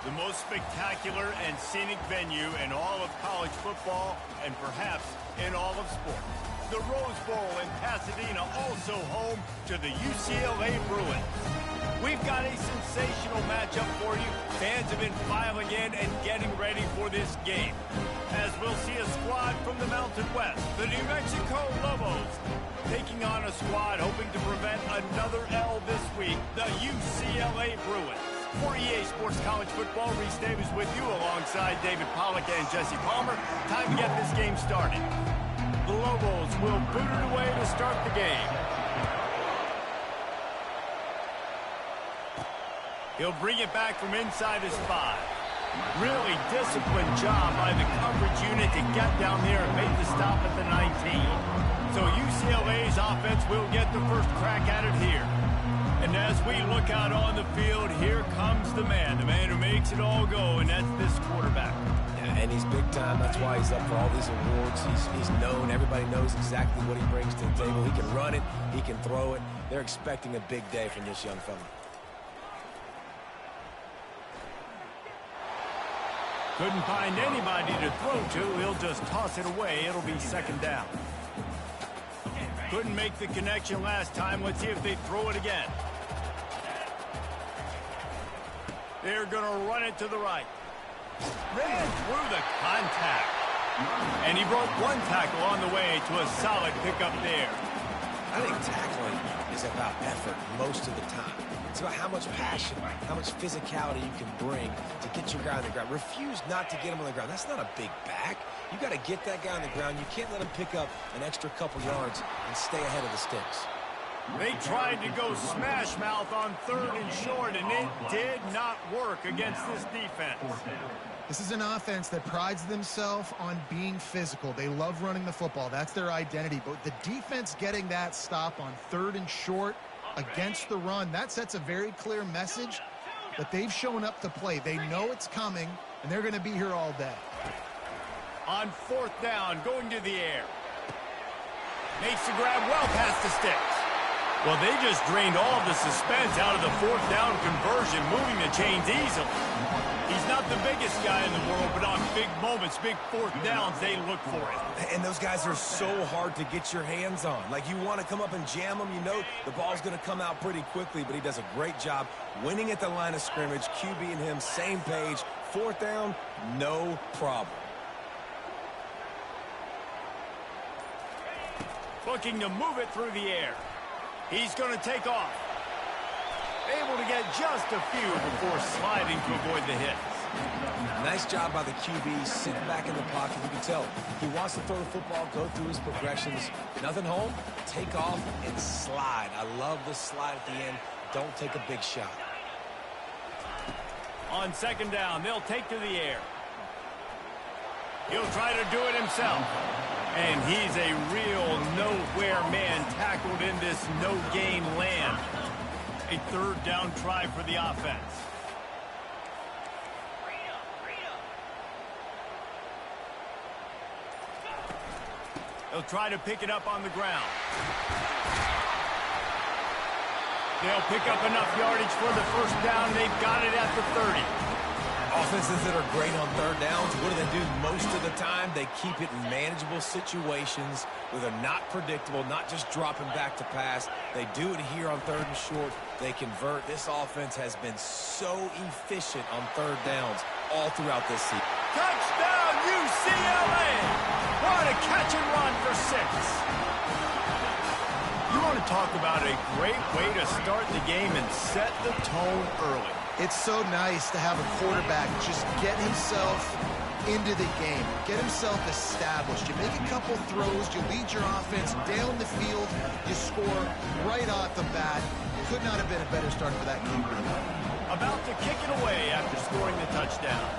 The most spectacular and scenic venue in all of college football and perhaps in all of sports. The Rose Bowl in Pasadena, also home to the UCLA Bruins. We've got a sensational matchup for you. Fans have been filing in and getting ready for this game. As we'll see a squad from the Mountain West, the New Mexico Lobos, taking on a squad hoping to prevent another L this week, the UCLA Bruins. For EA Sports College Football, Reese Davis with you alongside David Pollack and Jesse Palmer. Time to get this game started. The Lobos will boot it away to start the game. He'll bring it back from inside his 5. Really disciplined job by the coverage unit to get down there and make the stop at the 19. So UCLA's offense will get the first crack at it here. And as we look out on the field, here comes the man who makes it all go, and that's this quarterback. Yeah, and he's big time. That's why he's up for all these awards. He's known. Everybody knows exactly what he brings to the table. He can run it. He can throw it. They're expecting a big day from this young fella. Couldn't find anybody to throw to. He'll just toss it away. It'll be second down. Couldn't make the connection last time. Let's see if they throw it again. They're going to run it to the right. Ran through the contact. And he broke one tackle on the way to a solid pickup there. I think tackling is about effort most of the time. It's about how much passion, how much physicality you can bring to get your guy on the ground. Refuse not to get him on the ground. That's not a big back. You got to get that guy on the ground. You can't let him pick up an extra couple yards and stay ahead of the sticks. They tried to go smash mouth on 3rd and short, and it did not work against this defense. This is an offense that prides themselves on being physical. They love running the football. That's their identity. But the defense getting that stop on 3rd and short against the run, that sets a very clear message that they've shown up to play. They know it's coming, and they're going to be here all day. On 4th down, going to the air. Makes the grab well past the sticks. Well, they just drained all of the suspense out of the 4th down conversion, moving the chains easily. He's not the biggest guy in the world, but on big moments, big 4th downs, they look for it. And those guys are so hard to get your hands on. Like, you want to come up and jam them, you know the ball's going to come out pretty quickly, but he does a great job winning at the line of scrimmage. QB and him, same page. 4th down, no problem. Looking to move it through the air. He's going to take off. Able to get just a few before sliding to avoid the hits. Nice job by the QB, sitting back in the pocket. You can tell he wants to throw the football, go through his progressions. Nothing home, take off and slide. I love the slide at the end. Don't take a big shot. On 2nd down, they'll take to the air. He'll try to do it himself. And he's a real nowhere man tackled in this no-gain land. A 3rd down try for the offense. They'll try to pick it up on the ground. They'll pick up enough yardage for the 1st down. They've got it at the 30. Offenses that are great on 3rd downs, what do? Most of the time, they keep it in manageable situations where they're not predictable, not just dropping back to pass. They do it here on 3rd and short. They convert. This offense has been so efficient on 3rd downs all throughout this season. Touchdown, UCLA! What a catch and run for 6. You want to talk about a great way to start the game and set the tone early. It's so nice to have a quarterback just get himself into the game, get himself established. You make a couple throws, you lead your offense down the field, you score right off the bat. Could not have been a better start for that keeper. About to kick it away after scoring the touchdown.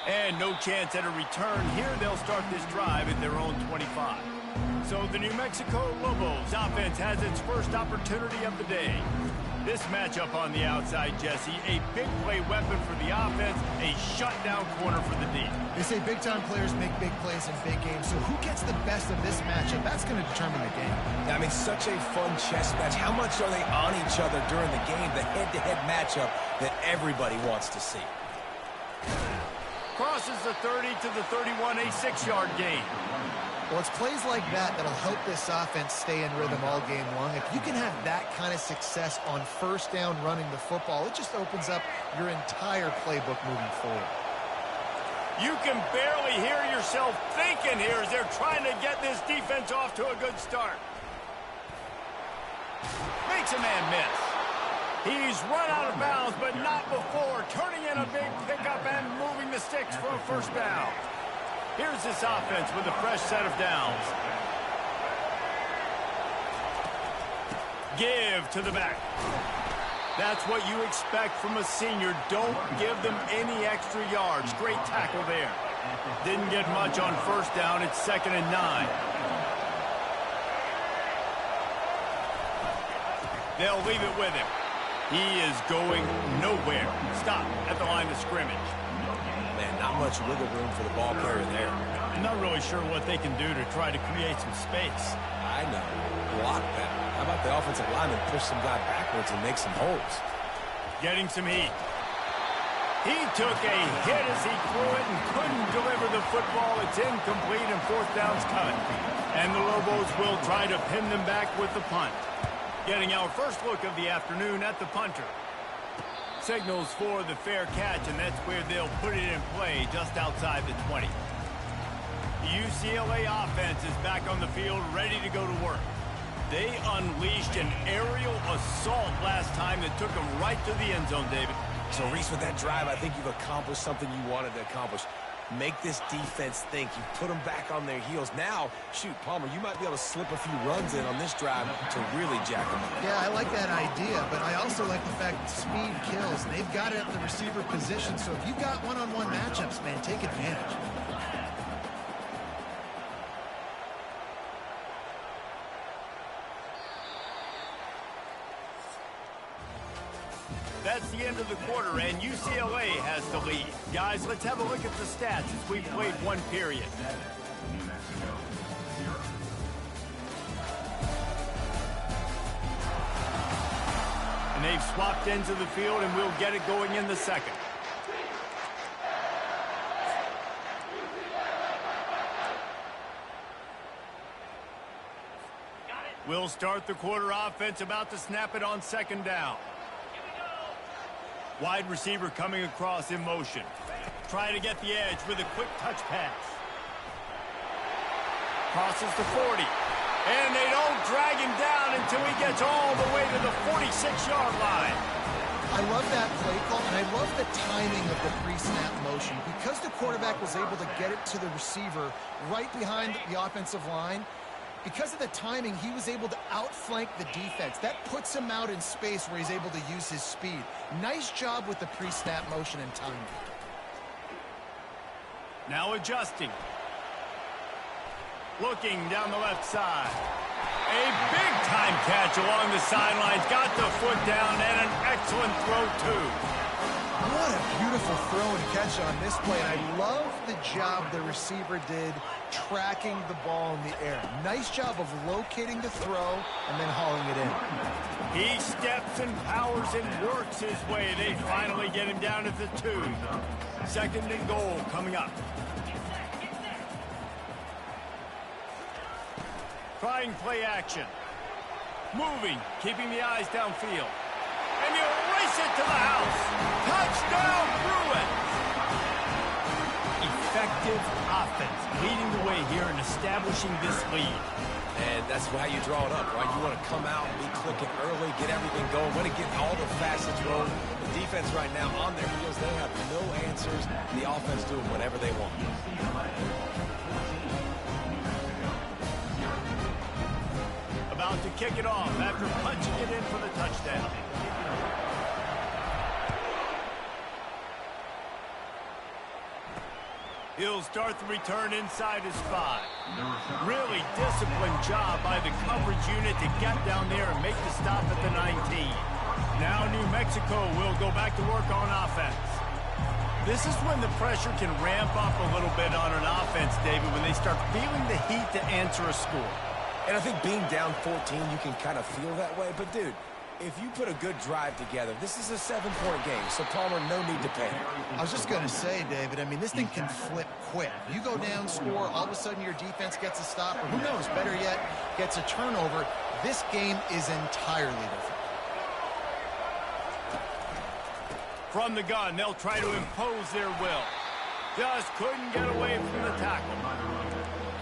And no chance at a return here. They'll start this drive at their own 25. So the New Mexico Lobos offense has its first opportunity of the day. This matchup on the outside, Jesse, a big play weapon for the offense, a shutdown corner for the D. They say big-time players make big plays in big games, so who gets the best of this matchup? That's going to determine the game. I mean, such a fun chess match. How much are they on each other during the game? The head-to-head matchup that everybody wants to see. Crosses the 30 to the 31, a 6-yard gain. Well, it's plays like that that'll help this offense stay in rhythm all game long. If you can have that kind of success on first down running the football, it just opens up your entire playbook moving forward. You can barely hear yourself thinking here as they're trying to get this defense off to a good start. Makes a man miss. He's run out of bounds, but not before turning in a big pickup and moving the sticks for a first down. Here's this offense with a fresh set of downs. Give to the back. That's what you expect from a senior. Don't give them any extra yards. Great tackle there. Didn't get much on first down. It's 2nd and 9. They'll leave it with him. He is going nowhere. Stop at the line of scrimmage. Man, not much wiggle room for the ball carrier there. I'm not really sure what they can do to try to create some space. I know. Block that. How about the offensive lineman push some guy backwards and make some holes? Getting some heat. He took a hit as he threw it and couldn't deliver the football. It's incomplete and fourth down's coming. And the Lobos will try to pin them back with the punt. Getting our first look of the afternoon at the punter. Signals for the fair catch, and that's where they'll put it in play just outside the 20. The UCLA offense is back on the field, ready to go to work. They unleashed an aerial assault last time that took them right to the end zone, David. So, Reese, with that drive, I think you've accomplished something you wanted to accomplish. Make this defense think. You put them back on their heels. Now, shoot, Palmer, you might be able to slip a few runs in on this drive to really jack them up. Yeah, I like that idea, but I also like the fact that speed kills. They've got it at the receiver position, so if you've got one-on-one matchups, man, take advantage. That's the end of the quarter, and UCLA has the lead. Guys, let's have a look at the stats as we've played one period. And they've swapped ends of the field, and we'll get it going in the second. We'll start the quarter offense, about to snap it on second down. Wide receiver coming across in motion. Trying to get the edge with a quick touch pass. Crosses the 40. And they don't drag him down until he gets all the way to the 46-yard line. I love that play call, and I love the timing of the pre-snap motion. Because the quarterback was able to get it to the receiver right behind the offensive line, because of the timing, he was able to outflank the defense. That puts him out in space where he's able to use his speed. Nice job with the pre-snap motion and timing. Now adjusting. Looking down the left side. A big-time catch along the sidelines. Got the foot down and an excellent throw, too. What a beautiful throw and catch on this play. And I love the job the receiver did tracking the ball in the air. Nice job of locating the throw and then hauling it in. He steps and powers and works his way. They finally get him down at the 2. 2nd and goal coming up. Trying play action. Moving, keeping the eyes downfield. And you race it to the house. Touchdown, Bruins! Effective offense leading the way here and establishing this lead. And that's how you draw it up, right? You want to come out and be clicking early, get everything going, want to get all the facets rolling. The defense right now on their heels, they have no answers. The offense doing whatever they want. About to kick it off after punching it in for the touchdown. He'll start the return inside his 5. Really disciplined job by the coverage unit to get down there and make the stop at the 19. Now New Mexico will go back to work on offense. This is when the pressure can ramp up a little bit on an offense, David, when they start feeling the heat to answer a score. And I think being down 14, you can kind of feel that way. But, dude, if you put a good drive together, this is a 7-point game. So, Palmer, no need to panic. I was just going to say, David, I mean, this thing can flip quick. You go down, score, all of a sudden your defense gets a stop, or who knows, better yet, gets a turnover. This game is entirely different. From the gun, they'll try to impose their will. Just couldn't get away from the tackle.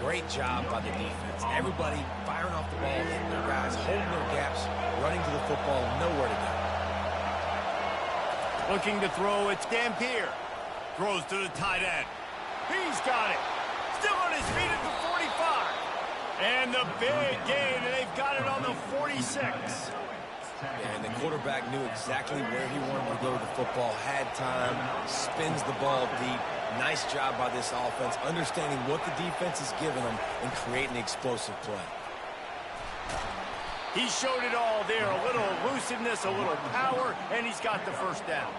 Great job by the defense. Everybody firing off the ball, hitting their guys, holding their gaps, running to the football, nowhere to go. Looking to throw, it's Dampier. Throws to the tight end. He's got it. Still on his feet at the 45. And the big gain, and they've got it on the 46. And the quarterback knew exactly where he wanted to go with the football, had time, spins the ball deep. Nice job by this offense, understanding what the defense is giving them and creating the explosive play. He showed it all there, a little elusiveness, a little power, and he's got the first down.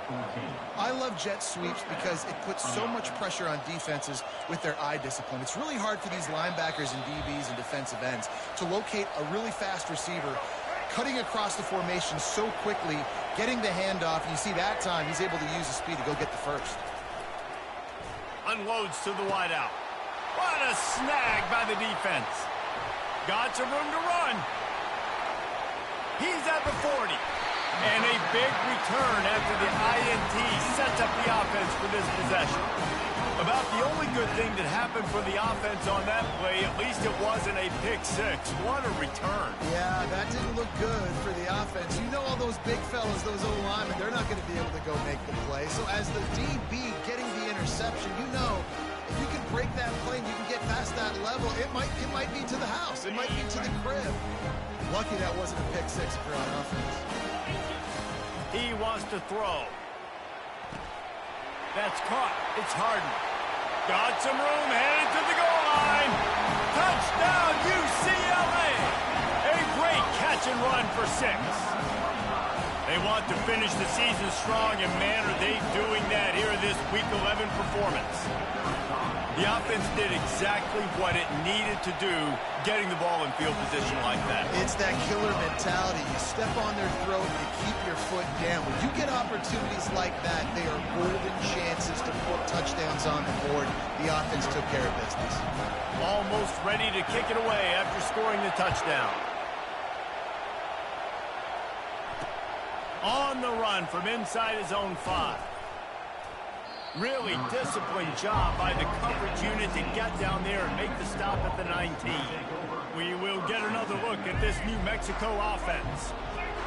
I love jet sweeps because it puts so much pressure on defenses with their eye discipline. It's really hard for these linebackers and DBs and defensive ends to locate a really fast receiver cutting across the formation so quickly, getting the handoff. You see that time, he's able to use his speed to go get the first. Unloads to the wideout. What a snag by the defense. Got some room to run. He's at the 40. And a big return after the INT sets up the offense for this possession. About the only good thing that happened for the offense on that play, at least it wasn't a pick six. What a return. Yeah, that didn't look good for the offense. You know all those big fellas, those O-linemen, they're not going to be able to go make the play. So as the DB getting the interception, you know, if you can break that play and you can get past that level, it might be to the house. It might be to the crib. Lucky that wasn't a pick six if you're on offense. He wants to throw. That's caught. It's Harden. Got some room, headed to the goal line. Touchdown, UCLA. A great catch and run for 6. They want to finish the season strong, and man, are they doing that here in this Week 11 performance. The offense did exactly what it needed to do, getting the ball in field position like that. It's that killer mentality. You step on their throat, you keep your foot down. When you get opportunities like that, they are golden chances to put touchdowns on the board. The offense took care of business. Almost ready to kick it away after scoring the touchdown. On the run from inside his own 5. Really disciplined job by the coverage unit to get down there and make the stop at the 19. We will get another look at this New Mexico offense.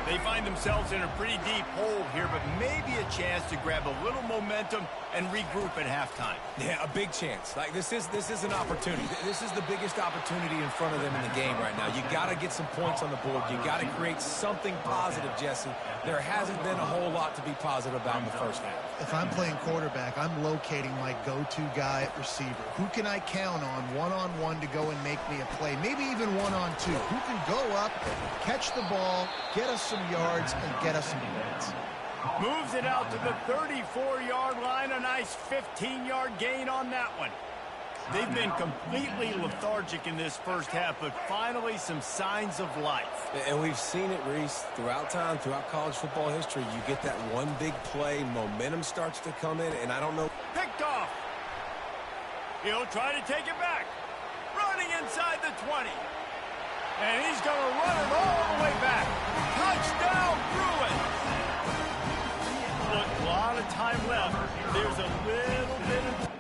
They find themselves in a pretty deep hole here, but maybe a chance to grab a little momentum and regroup at halftime. Yeah, a big chance. Like this is an opportunity. This is the biggest opportunity in front of them in the game right now. You got to get some points on the board. You got to create something positive, Jesse. There hasn't been a whole lot to be positive about in the first half. If I'm playing quarterback, I'm locating my go-to guy at receiver. Who can I count on one-on-one to go and make me a play? Maybe even one-on-two. Who can go up, catch the ball, get us some yards, and get us some points? Moves it out to the 34-yard line. A nice 15-yard gain on that one. They've been completely lethargic in this first half, but finally some signs of life. And we've seen it, Reese, throughout time, throughout college football history. You get that one big play, momentum starts to come in, and I don't know. Picked off. He'll try to take it back. Running inside the 20. And he's going to run it all the way back. Touchdown, Bruins. Look, a lot of time left. There's a little bit of...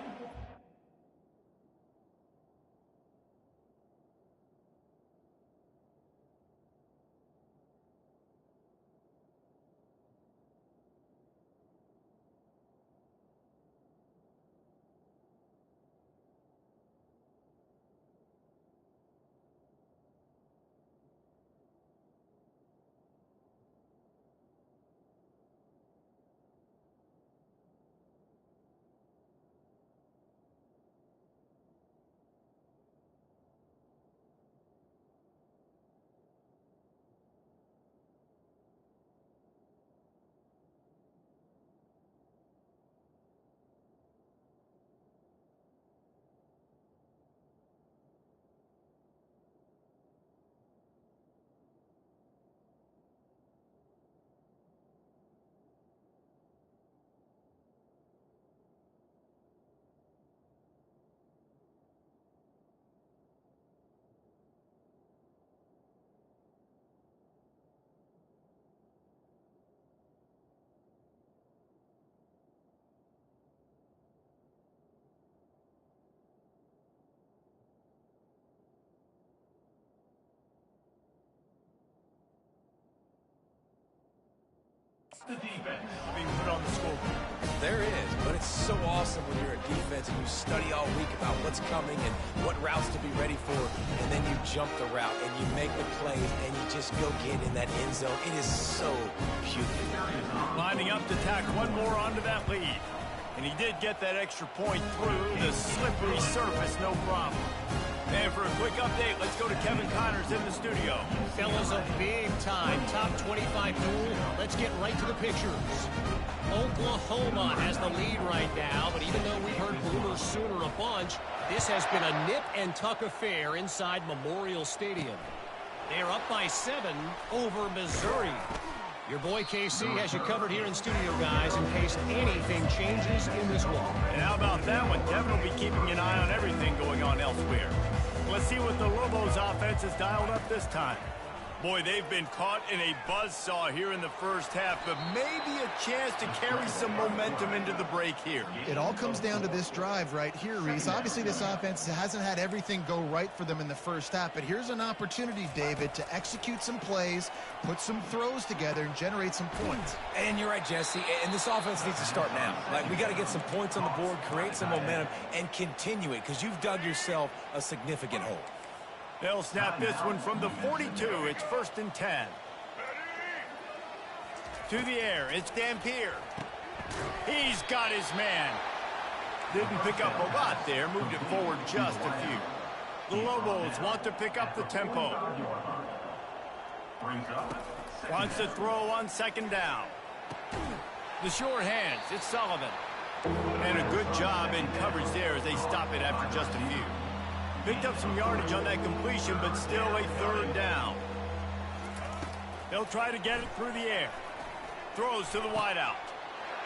being put on the scoreboard. There is, but it's so awesome when you're a defense and you study all week about what's coming and what routes to be ready for, and then you jump the route and you make the plays and you just go get in that end zone. It is so beautiful. Lining up to tack one more onto that lead. And he did get that extra point through the slippery surface, no problem. And for a quick update, let's go to Kevin Connors in the studio. Fellas, a big-time top 25 duel. Let's get right to the pictures. Oklahoma has the lead right now, but even though we've heard Boomer Sooner a bunch, this has been a nip-and-tuck affair inside Memorial Stadium. They're up by 7 over Missouri. Your boy KC has you covered here in studio, guys, in case anything changes in this one. And how about that one? Kevin will be keeping an eye on everything going on elsewhere. Let's see what the Lobos offense has dialed up this time. Boy, they've been caught in a buzzsaw here in the first half, but maybe a chance to carry some momentum into the break here. It all comes down to this drive right here, Reese. Obviously, this offense hasn't had everything go right for them in the first half, but here's an opportunity, David, to execute some plays, put some throws together, and generate some points. And you're right, Jesse, and this offense needs to start now. Like, we got to get some points on the board, create some momentum, and continue it, because you've dug yourself a significant hole. They'll snap this one from the 42. It's 1st and 10. To the air, it's Dampier. He's got his man. Didn't pick up a lot there, moved it forward just a few. The Lobos want to pick up the tempo. Wants to throw on 2nd down. The short hands, it's Sullivan. And a good job in coverage there as they stop it after just a few. Picked up some yardage on that completion, but still a 3rd down. They'll try to get it through the air. Throws to the wideout.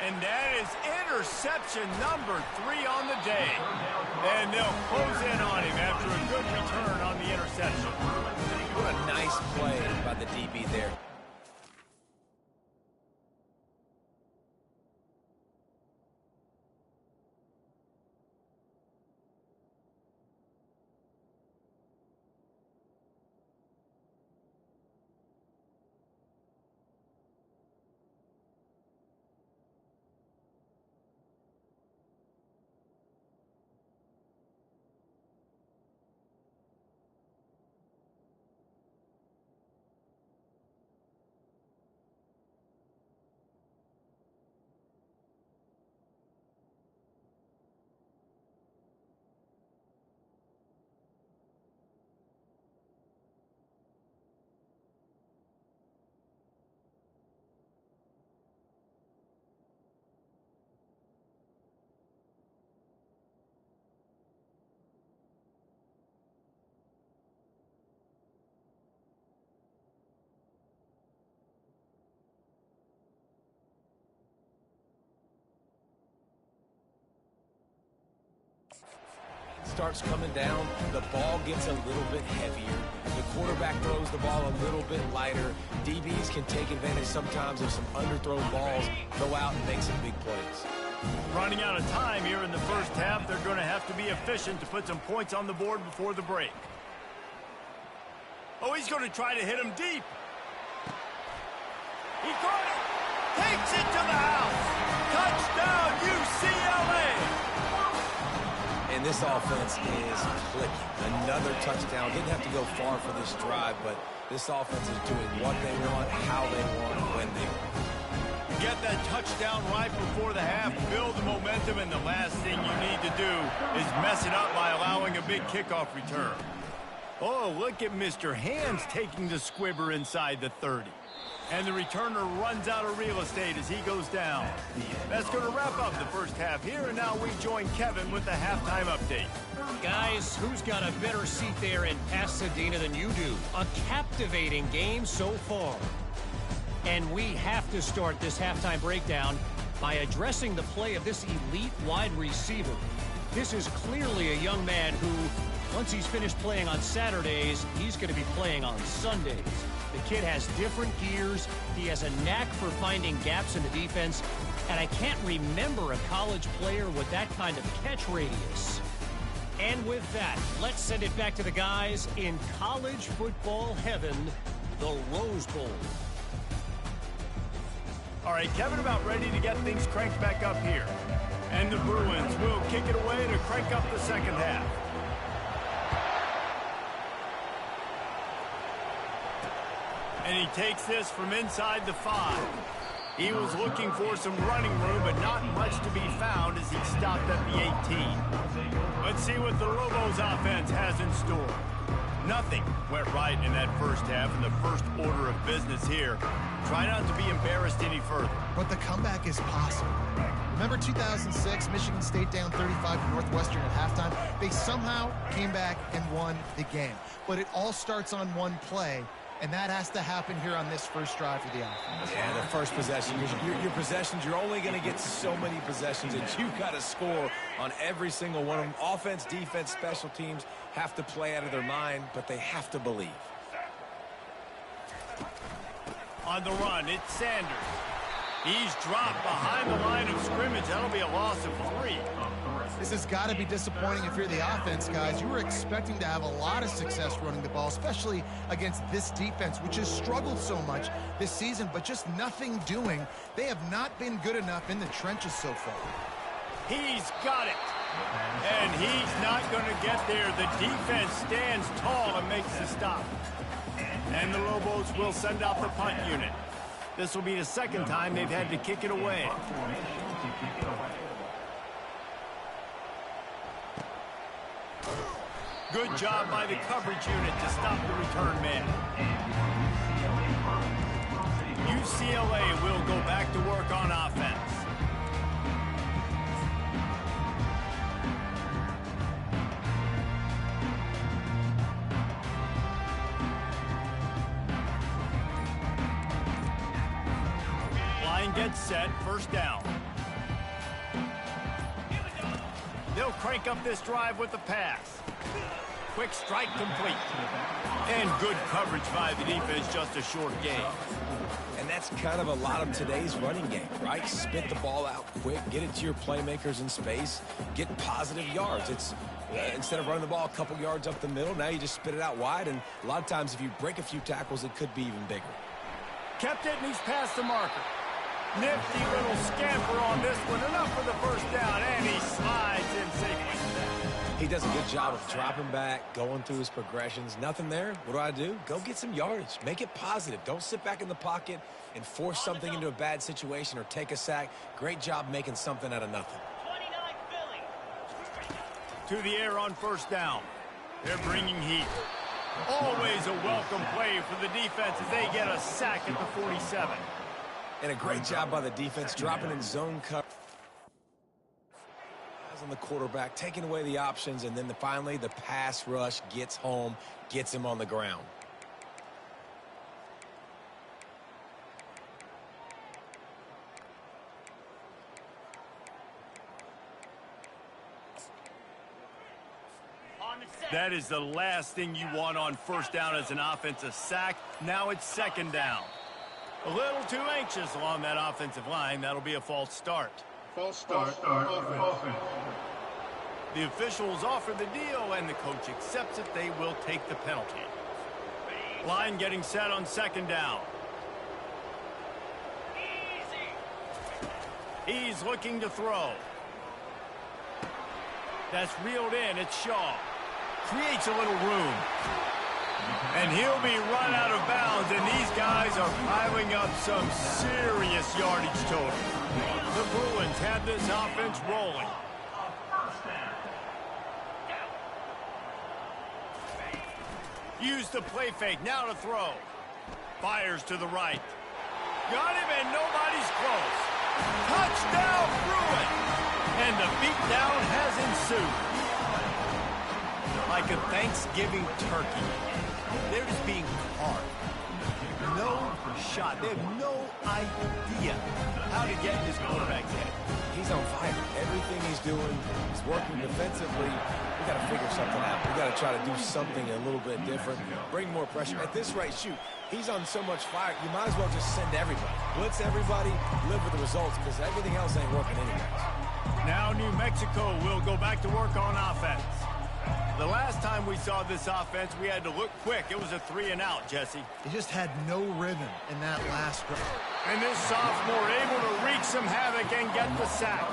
And that is interception number 3 on the day. And they'll close in on him after a good return on the interception. What a nice play by the DB there. Starts coming down, the ball gets a little bit heavier. The quarterback throws the ball a little bit lighter. DBs can take advantage sometimes of some underthrown balls, go out and make some big plays. Running out of time here in the first half, they're going to have to be efficient to put some points on the board before the break. Oh, he's going to try to hit him deep. He caught it. Takes it to the house. Touchdown, UCLA. And this offense is clicking. Another touchdown. Didn't have to go far for this drive, but this offense is doing what they want, how they want, when they want. Get that touchdown right before the half, build the momentum, and the last thing you need to do is mess it up by allowing a big kickoff return. Oh, look at Mr. Hands taking the squibber inside the 30. And the returner runs out of real estate as he goes down. That's going to wrap up the first half here, and now we join Kevin with the halftime update. Guys, who's got a better seat there in Pasadena than you do? A captivating game so far. And we have to start this halftime breakdown by addressing the play of this elite wide receiver. This is clearly a young man who, once he's finished playing on Saturdays, he's going to be playing on Sundays. The kid has different gears. He has a knack for finding gaps in the defense. And I can't remember a college player with that kind of catch radius. And with that, let's send it back to the guys in college football heaven, the Rose Bowl. All right, Kevin about ready to get things cranked back up here. And the Bruins will kick it away to crank up the second half. And he takes this from inside the 5. He was looking for some running room, but not much to be found as he stopped at the 18. Let's see what the Lobos offense has in store. Nothing went right in that first half, and the first order of business here. Try not to be embarrassed any further. But the comeback is possible. Remember 2006, Michigan State down 35 to Northwestern at halftime? They somehow came back and won the game. But it all starts on one play, and that has to happen here on this first drive for the offense. Yeah, the first possession. Your possessions, you're only going to get so many possessions, and you've got to score on every single one of them. Offense, defense, special teams have to play out of their mind, but they have to believe. On the run, it's Sanders. He's dropped behind the line of scrimmage. That'll be a loss of 3. This has got to be disappointing if you're the offense, guys. You were expecting to have a lot of success running the ball, especially against this defense, which has struggled so much this season, but just nothing doing. They have not been good enough in the trenches so far. He's got it. And he's not going to get there. The defense stands tall and makes the stop. And the Lobos will send out the punt unit. This will be the second time they've had to kick it away. Good job by the coverage unit to stop the return man. UCLA will go back to work on offense. Gets set, first down. They'll crank up this drive with the pass. Quick strike complete. And good coverage by the defense, just a short gain. And that's kind of a lot of today's running game, right? Spit the ball out quick, get it to your playmakers in space, get positive yards. It's instead of running the ball a couple yards up the middle, now you just spit it out wide, and a lot of times if you break a few tackles, it could be even bigger. Kept it, and he's past the marker. Nifty little scamper on this one. Enough for the first down, and he slides in safely. He does a good job of dropping back, going through his progressions. Nothing there. What do? Go get some yardage. Make it positive. Don't sit back in the pocket and force something into a bad situation or take a sack. Great job making something out of nothing. To the air on first down. They're bringing heat. Always a welcome play for the defense as they get a sack at the 47. And a great job by the defense, dropping in zone cover. On the quarterback, taking away the options, and then finally the pass rush gets home, gets him on the ground. That is the last thing you want on first down as an offensive sack. Now it's second down. A little too anxious along that offensive line. That'll be a false start. False start. Offense. The officials offer the deal, and the coach accepts it. They will take the penalty. Line getting set on second down. He's looking to throw. That's reeled in. It's Shaw. Creates a little room. And he'll be run out of bounds, and these guys are piling up some serious yardage total. The Bruins have this offense rolling. Use the play fake, now to throw. Fires to the right. Got him, and nobody's close. Touchdown, Bruin! And the beatdown has ensued. Like a Thanksgiving turkey. They're just being carved. No shot. They have no idea how to get in this quarterback's head. He's on fire. Everything he's doing, he's working defensively. We got to figure something out. We got to try to do something a little bit different. Bring more pressure. At this rate, shoot, he's on so much fire, you might as well just send everybody. Blitz everybody, live with the results, because everything else ain't working anyways. Now New Mexico will go back to work on offense. The last time we saw this offense, we had to look quick. It was a 3-and-out, Jesse. He just had no rhythm in that last drive. And this sophomore able to wreak some havoc and get the sack.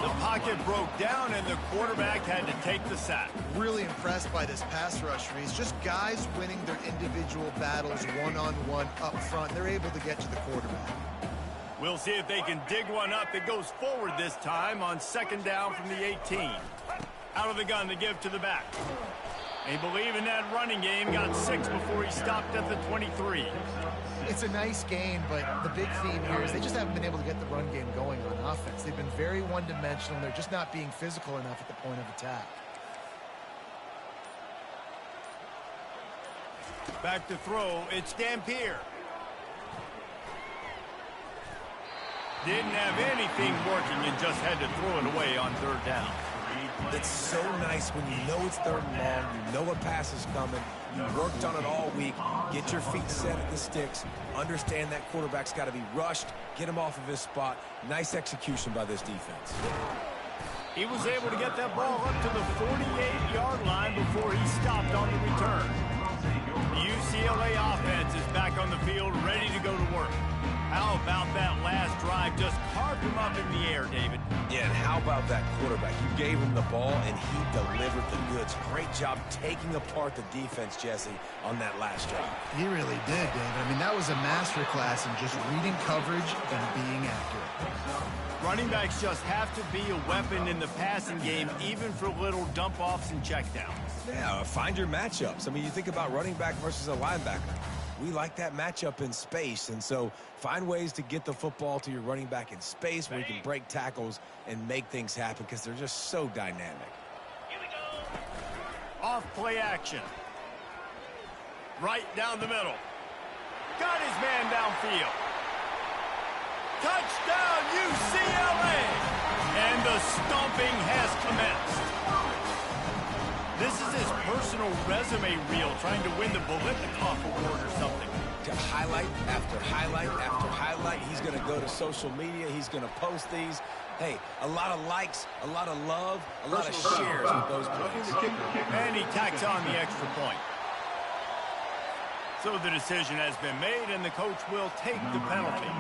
The pocket broke down, and the quarterback had to take the sack. Really impressed by this pass rush, Reese. Just guys winning their individual battles one-on-one up front. They're able to get to the quarterback. We'll see if they can dig one up. It goes forward this time on second down from the 18. Out of the gun to give to the back. They believe in that running game. Got 6 before he stopped at the 23. It's a nice gain, but the big theme here is they just haven't been able to get the run game going on offense. They've been very one-dimensional. They're just not being physical enough at the point of attack. Back to throw. It's Dampier. Didn't have anything working and just had to throw it away on third down. It's so nice when you know it's third and long, you know a pass is coming, you worked on it all week, get your feet set at the sticks, understand that quarterback's got to be rushed, get him off of his spot. Nice execution by this defense. He was able to get that ball up to the 48-yard line before he stopped on the return. The UCLA offense is back on the field, ready to go to work. How about that last drive? Just carved him up in the air, David. Yeah, and how about that quarterback? You gave him the ball, and he delivered the goods. Great job taking apart the defense, Jesse, on that last drive. He really did, David. I mean, that was a masterclass in just reading coverage and being accurate. Running backs just have to be a weapon in the passing game, even for little dump-offs and checkdowns. Yeah, find your matchups. I mean, you think about running back versus a linebacker. We like that matchup in space, and so find ways to get the football to your running back in space where you can break tackles and make things happen because they're just so dynamic. Off play action. Right down the middle. Got his man downfield. Touchdown, UCLA! And the stomping has commenced. This is his personal resume reel, trying to win the Bolitnikoff Award or something. To highlight after highlight after highlight, he's going to go to social media. He's going to post these. Hey, a lot of likes, a lot of love, a lot of shares with those plays. And he tacks on the extra point. So the decision has been made, and the coach will take the penalty.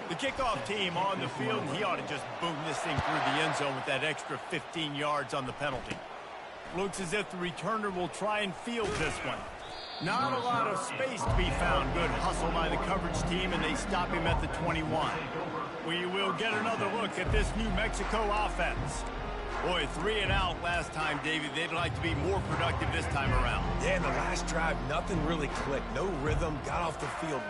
The kickoff team on the field, and he ought to just boom this thing through the end zone with that extra 15 yards on the penalty. Looks as if the returner will try and field this one. Not a lot of space to be found. Good hustle by the coverage team, and they stop him at the 21. We will get another look at this New Mexico offense. Boy, 3 and out last time, David. They'd like to be more productive this time around. Yeah, in the last drive, nothing really clicked. No rhythm. Got off the field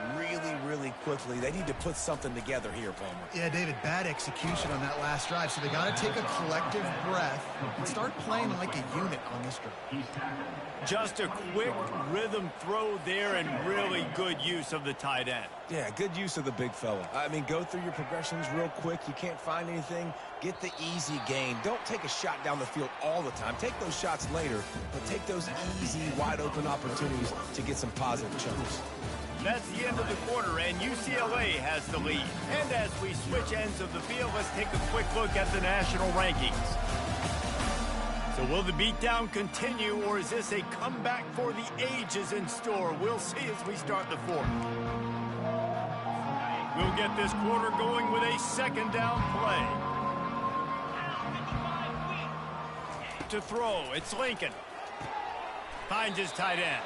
really quickly. They need to put something together here, Palmer. Yeah, David, bad execution on that last drive. So they got to take a collective breath and start playing like a unit on this drive. Just a quick rhythm throw there and really good use of the tight end. Yeah, good use of the big fella. I mean, go through your progressions real quick. You can't find anything. Get the easy gain. Don't take a shot down the field all the time. Take those shots later, but take those easy, wide-open opportunities to get some positive chunks. That's the end of the quarter, and UCLA has the lead. And as we switch ends of the field, let's take a quick look at the national rankings. So will the beatdown continue, or is this a comeback for the ages in store? We'll see as we start the fourth. We'll get this quarter going with a second down play. To throw, it's Lincoln. Finds his tight end.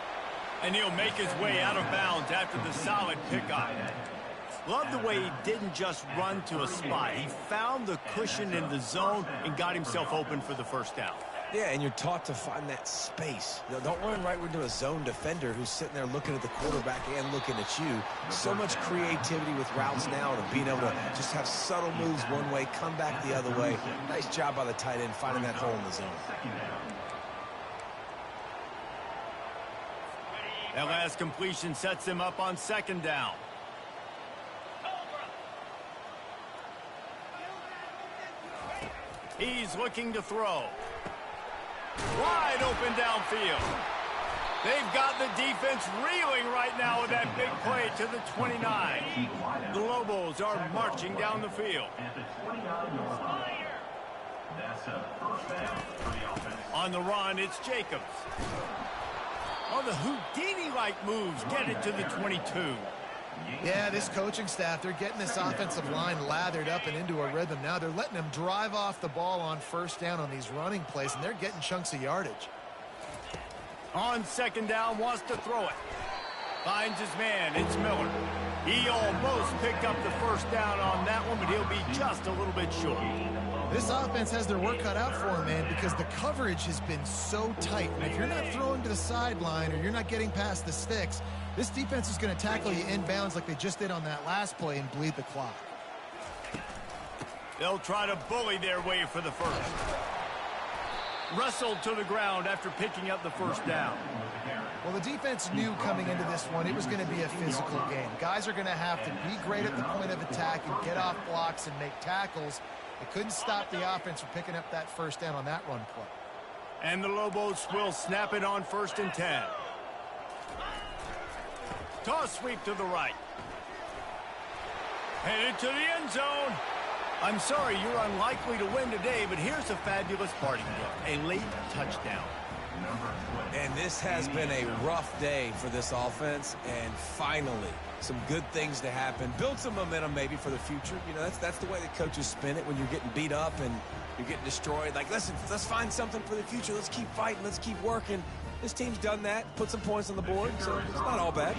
And he'll make his way out of bounds after the solid pickup. Love the way he didn't just run to a spot. He found the cushion in the zone and got himself open for the first down. Yeah, and you're taught to find that space. You know, don't run right into a zone defender who's sitting there looking at the quarterback and looking at you. So much creativity with routes now and being able to just have subtle moves one way, come back the other way. Nice job by the tight end finding that hole in the zone. That last completion sets him up on second down. He's looking to throw. Wide open downfield. They've got the defense reeling right now with that big play to the 29. The Lobos are marching down the field. On the run, it's Jacobs. Oh, the Houdini-like moves get it to the 22. Yeah, this coaching staff, they're getting this offensive line lathered up and into a rhythm. Now they're letting them drive off the ball on first down on these running plays, and they're getting chunks of yardage. On second down, wants to throw it. Finds his man. It's Miller. He almost picked up the first down on that one, but he'll be just a little bit short. This offense has their work cut out for them, man, because the coverage has been so tight. And if you're not throwing to the sideline or you're not getting past the sticks, this defense is going to tackle you inbounds like they just did on that last play and bleed the clock. They'll try to bully their way for the first. Wrestled to the ground after picking up the first down. Well, the defense knew coming into this one it was going to be a physical game. Guys are going to have to be great at the point of attack and get off blocks and make tackles. They couldn't stop the offense from picking up that first down on that run play. And the Lobos will snap it on 1st and 10. Toss sweep to the right. Headed to the end zone. I'm sorry, you're unlikely to win today, but here's a fabulous parting gift. A late touchdown. And this has been a rough day for this offense, and finally, some good things to happen. Build some momentum maybe for the future. You know, that's the way that coaches spin it when you're getting beat up and you're getting destroyed. Like, listen, let's find something for the future. Let's keep fighting. Let's keep working. This team's done that, put some points on the board, so it's not all bad.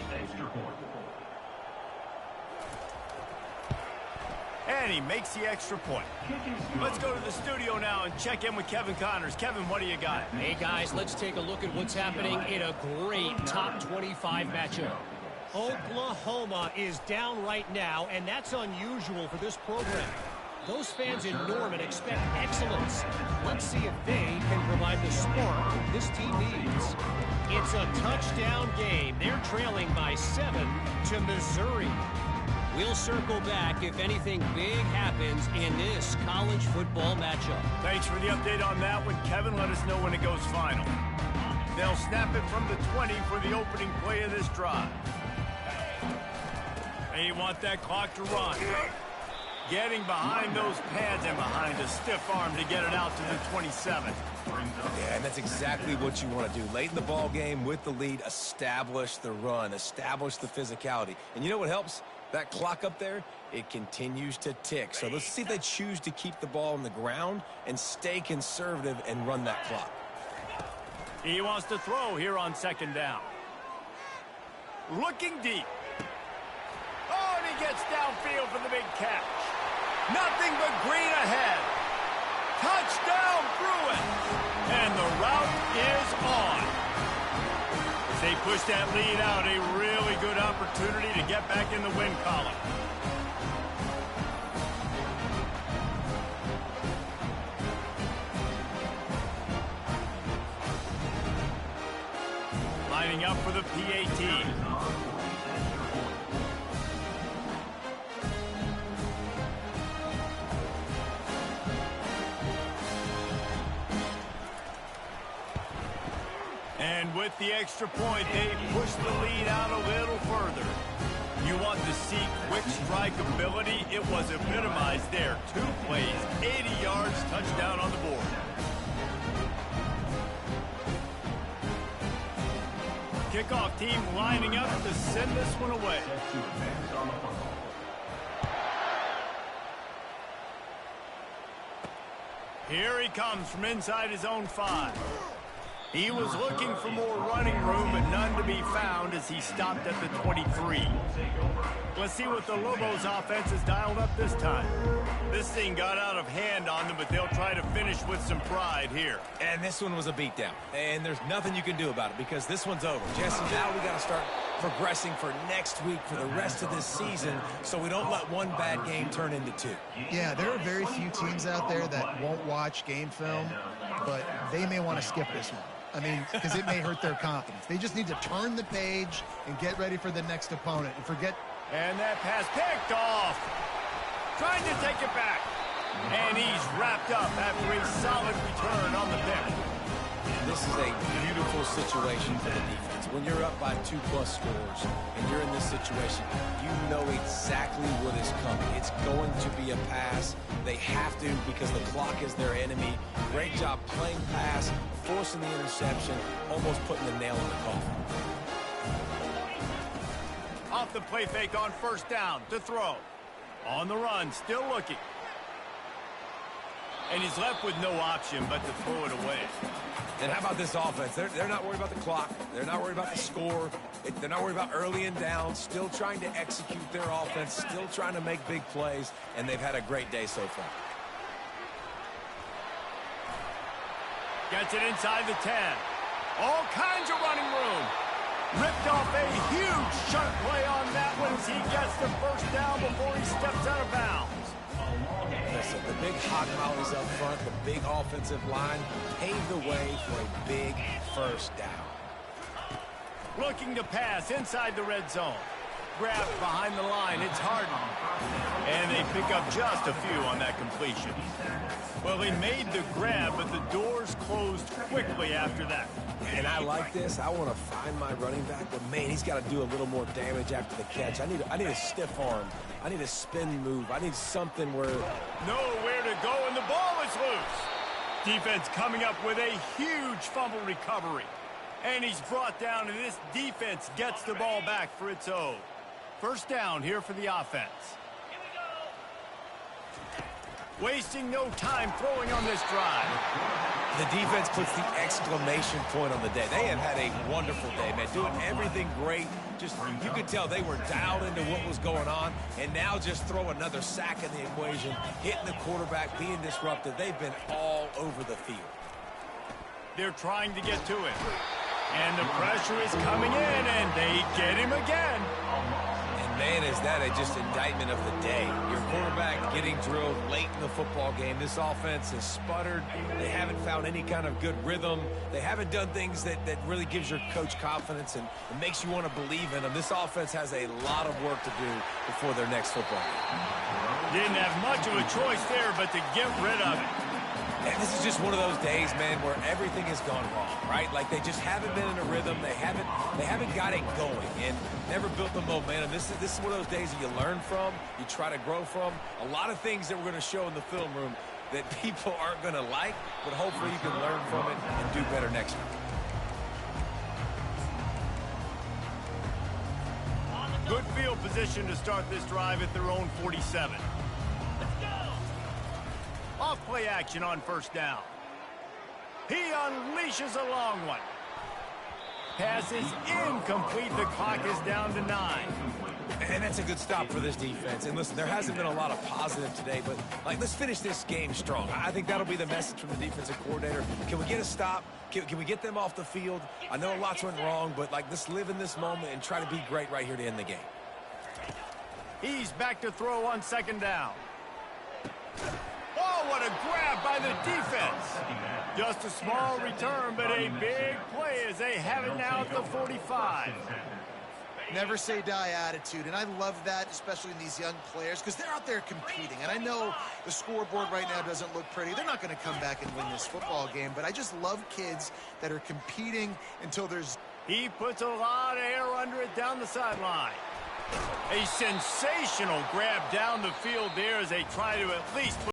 And he makes the extra point. Let's go to the studio now and check in with Kevin Connors. Kevin, what do you got? Hey, guys, let's take a look at what's happening in a great top 25 matchup. Oklahoma is down right now, and that's unusual for this program. Those fans in Norman expect excellence. Let's see if they can provide the spark this team needs. It's a touchdown game. They're trailing by 7 to Missouri. We'll circle back if anything big happens in this college football matchup. Thanks for the update on that one, Kevin. Let us know when it goes final. They'll snap it from the 20 for the opening play of this drive. They want that clock to run. Getting behind those pads and behind a stiff arm to get it out to the 27. Yeah, and that's exactly what you want to do. Late in the ball game with the lead, establish the run, establish the physicality. And you know what helps? That clock up there, it continues to tick. So let's see if they choose to keep the ball on the ground and stay conservative and run that clock. He wants to throw here on second down. Looking deep. Oh, and he gets downfield for the big catch. Nothing but green ahead. Touchdown, Bruins. And the route is on. As they push that lead out, a really good opportunity to get back in the win column. Lining up for the PAT. And with the extra point, they push the lead out a little further. You want to see quick strike ability? It was epitomized there. 2 plays, 80 yards, touchdown on the board. Kickoff team lining up to send this one away. Here he comes from inside his own 5. He was looking for more running room, but none to be found as he stopped at the 23. Let's see what the Lobos offense has dialed up this time. This thing got out of hand on them, but they'll try to finish with some pride here. And this one was a beatdown. And there's nothing you can do about it because this one's over. Jesse, now we got to start progressing for next week, for the rest of this season, so we don't let one bad game turn into 2. Yeah, there are very few teams out there that won't watch game film, but they may want to skip this one. I mean, because it may hurt their confidence. They just need to turn the page and get ready for the next opponent and forget. And that pass picked off. Trying to take it back. And he's wrapped up after a solid return on the pick. This is a beautiful situation for the defense. When you're up by 2+ scores and you're in this situation, you know exactly what is coming. It's going to be a pass. They have to because the clock is their enemy. Great job playing pass, forcing the interception, almost putting the nail in the coffin. off the play fake on first down to throw. On the run, still looking. And he's left with no option but to throw it away. And how about this offense? They're not worried about the clock. They're not worried about the score. They're not worried about early and down. Still trying to execute their offense. Still trying to make big plays. And they've had a great day so far. Gets it inside the 10. All kinds of running room. Ripped off a huge sharp play on that one as he gets the first down before he steps out of bounds. Listen, the big hog mollies up front, the big offensive line paved the way for a big first down. Looking to pass inside the red zone. Grabbed behind the line. It's Harden. And they pick up just a few on that completion. Well, they made the grab, but the doors closed quickly after that. And I like this. I want to find my running back, but man, he's got to do a little more damage after the catch. I need a stiff arm. I need a spin move. I need something where... Nowhere to go, and the ball is loose. Defense coming up with a huge fumble recovery. And he's brought down, and this defense gets the ball back for its own. First down here for the offense. Wasting no time throwing on this drive. The defense puts the exclamation point on the day. They have had a wonderful day, man. Doing everything great. Just, you could tell they were dialed into what was going on. And now just throw another sack in the equation. Hitting the quarterback, being disruptive. They've been all over the field. They're trying to get to it. And the pressure is coming in, and they get him again. And man, is that just indictment of the day. Your quarterback getting drilled late in the football game. This offense has sputtered. They haven't found any kind of good rhythm. They haven't done things that really gives your coach confidence and makes you want to believe in them. This offense has a lot of work to do before their next football game. Didn't have much of a choice there but to get rid of it. And this is just one of those days, man, where everything has gone wrong, right? Like they just haven't been in a rhythm. They haven't got it going and never built the momentum. This is one of those days that you learn from, you try to grow from. A lot of things that we're going to show in the film room that people aren't going to like, but hopefully you can learn from it and do better next week. Good field position to start this drive at their own 47. Off play action on first down. He unleashes a long one. Pass is incomplete. The clock is down to 9. And that's a good stop for this defense. And listen, there hasn't been a lot of positive today, but let's finish this game strong. I think that'll be the message from the defensive coordinator. Can we get a stop? Can we get them off the field? I know lots went wrong, but let's live in this moment and try to be great right here to end the game. He's back to throw on second down. Oh, what a grab by the defense. Just a small return, but a big play as they have it now at the 45. Never say die attitude, and I love that, especially in these young players, because they're out there competing. And I know the scoreboard right now doesn't look pretty. They're not going to come back and win this football game, but I just love kids that are competing until there's... He puts a lot of air under it down the sideline. A sensational grab down the field there as they try to at least put